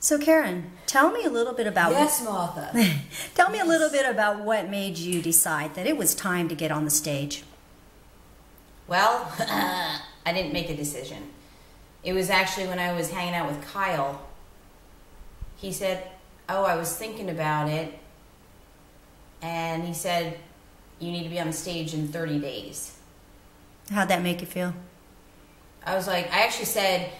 So Karen, tell me a little bit about Yes, Martha. tell me a little bit about what made you decide that it was time to get on the stage. Well, I didn't make a decision. It was actually when I was hanging out with Kyle. He said, "Oh, I was thinking about it." And he said, "You need to be on the stage in 30 days." How'd that make you feel? I was like, I actually said,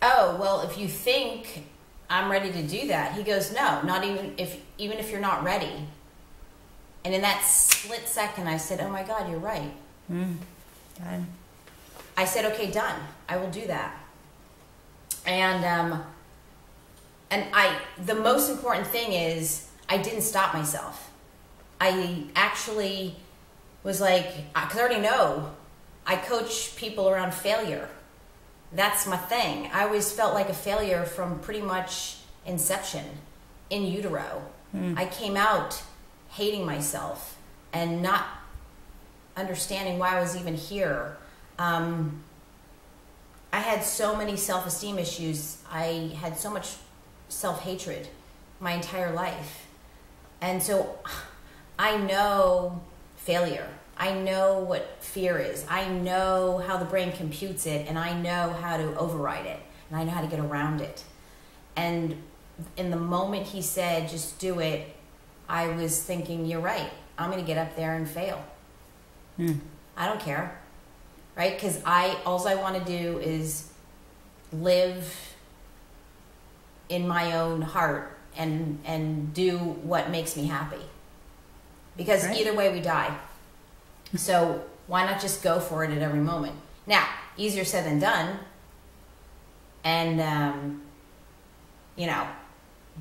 "Oh, well, if you think I'm ready to do that." He goes, "No, not even if you're not ready." And in that split second, I said, "Oh my God, you're right." God. I said, "Okay, done. I will do that." And the most important thing is I didn't stop myself. I actually was like, because I already know I coach people around failure. That's my thing. I always felt like a failure from pretty much inception, in utero. I came out hating myself and not understanding why I was even here. I had so many self-esteem issues. I had so much self-hatred my entire life. And so I know failure. I know what fear is. I know how the brain computes it, and I know how to override it, and I know how to get around it. And in the moment he said, "Just do it," I was thinking, you're right. I'm going to get up there and fail. I don't care, right? Because all I want to do is live in my own heart and do what makes me happy. Because either way we die. So why not just go for it at every moment? Now, easier said than done. And,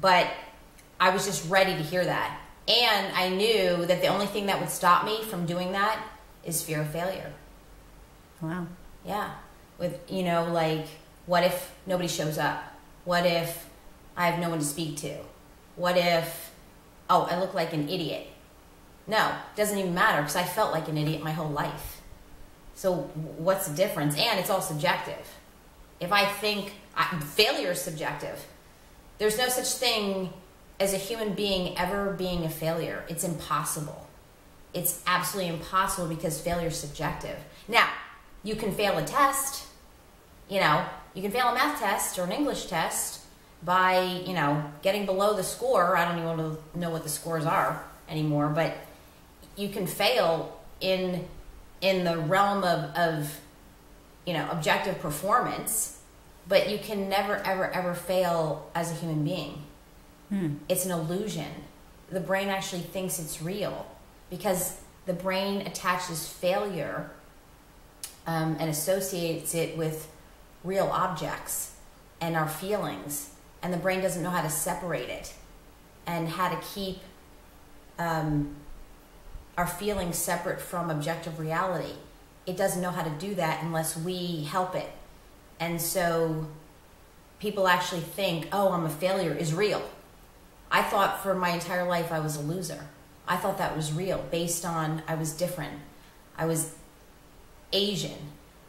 but I was just ready to hear that. And I knew that the only thing that would stop me from doing that is fear of failure. Wow. Yeah. With, like, what if nobody shows up? What if I have no one to speak to? What if, I look like an idiot? No, it doesn't even matter because I felt like an idiot my whole life. So what's the difference? And it's all subjective. If I think failure is subjective, there's no such thing as a human being ever being a failure. It's impossible. It's absolutely impossible because failure is subjective. Now, you can fail a test. You can fail a math test or an English test by, getting below the score. I don't even know what the scores are anymore, but you can fail in the realm of objective performance, but you can never, ever, ever fail as a human being. It's an illusion. The brain actually thinks it's real because the brain attaches failure and associates it with real objects and our feelings, and the brain doesn't know how to separate it and how to keep our feelings separate from objective reality. It doesn't know how to do that unless we help it. And so people actually think, I'm a failure is real. I thought for my entire life I was a loser. I thought that was real based on I was different. I was Asian.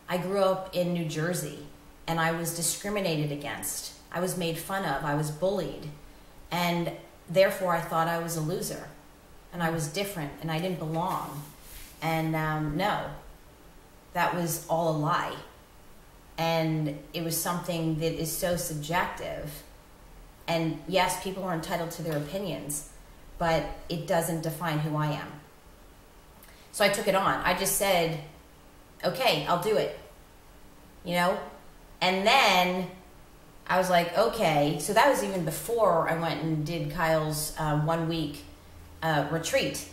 I grew up in New Jersey and I was discriminated against. I was made fun of. I was bullied. And therefore I thought I was a loser. And I was different and I didn't belong. And no, that was all a lie. And it was something that is so subjective. And yes, people are entitled to their opinions, but it doesn't define who I am. So I took it on. I just said, okay, I'll do it. And then I was like, okay. So that was even before I went and did Kyle's 1 week retreat.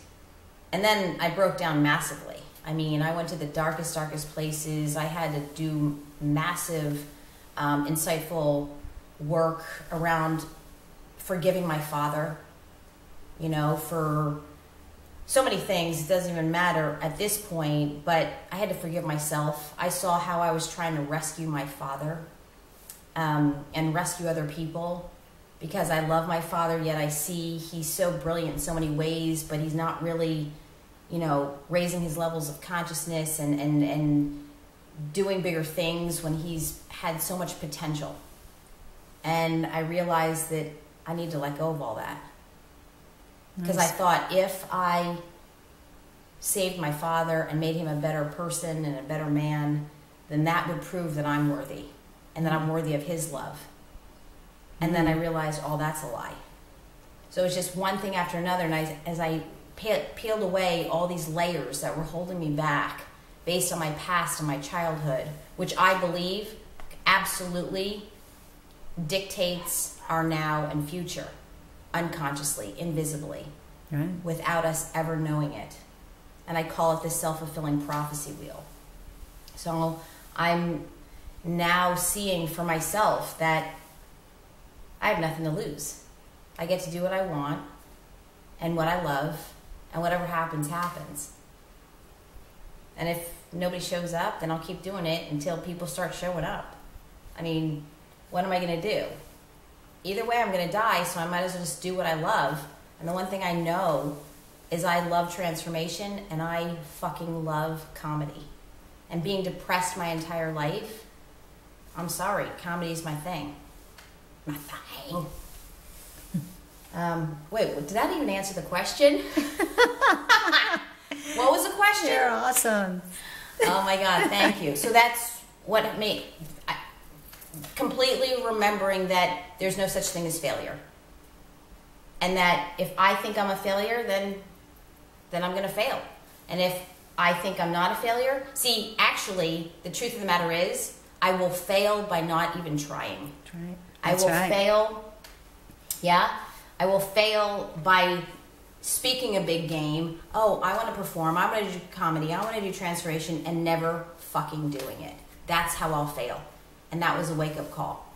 And then I broke down massively. I mean, I went to the darkest places. I had to do massive, insightful work around forgiving my father, for so many things. It doesn't even matter at this point, but I had to forgive myself. I saw how I was trying to rescue my father and rescue other people because I love my father, yet I see he's so brilliant in so many ways, but he's not really, raising his levels of consciousness and doing bigger things when he's had so much potential. And I realized that I need to let go of all that. Because I thought if I saved my father and made him a better person and a better man, then that would prove that I'm worthy and that I'm worthy of his love. And then I realized, oh, that's a lie. So it's just one thing after another. And as I peeled away all these layers that were holding me back based on my past and my childhood, which I believe absolutely dictates our now and future, unconsciously, invisibly, Right. without us ever knowing it. And I call it the self-fulfilling prophecy wheel. So I'm now seeing for myself that I have nothing to lose. I get to do what I want and what I love, and whatever happens, happens. And if nobody shows up, then I'll keep doing it until people start showing up. I mean, what am I going to do? Either way, I'm going to die, so I might as well just do what I love. And the one thing I know is I love transformation, and I fucking love comedy. And being depressed my entire life, I'm sorry, comedy is my thing. My thing. Wait, did that even answer the question? What was the question? You're awesome. Oh my God, thank you. So that's what it made. Completely remembering that there's no such thing as failure. And that if I think I'm a failure, then I'm going to fail. And if I think I'm not a failure, see, actually, the truth of the matter is, I will fail by not even trying. That's right. I will fail, I will fail by speaking a big game. Oh, I want to perform, I want to do comedy, I want to do transformation, and never fucking doing it. That's how I'll fail. And that was a wake-up call.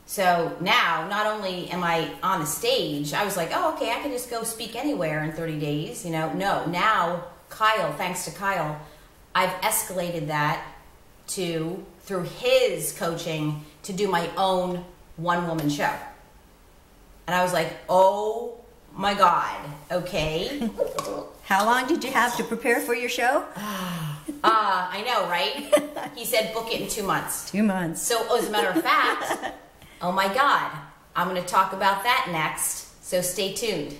So now, not only am I on the stage, I was like, oh, okay, I can just go speak anywhere in 30 days. You know, no, now Kyle, thanks to Kyle, I've escalated that to, through his coaching, to do my own one-woman show. And I was like, oh my God, okay. How long did you have to prepare for your show? I know, right? He said book it in 2 months. 2 months. So as a matter of fact, oh my God, I'm going to talk about that next. So stay tuned.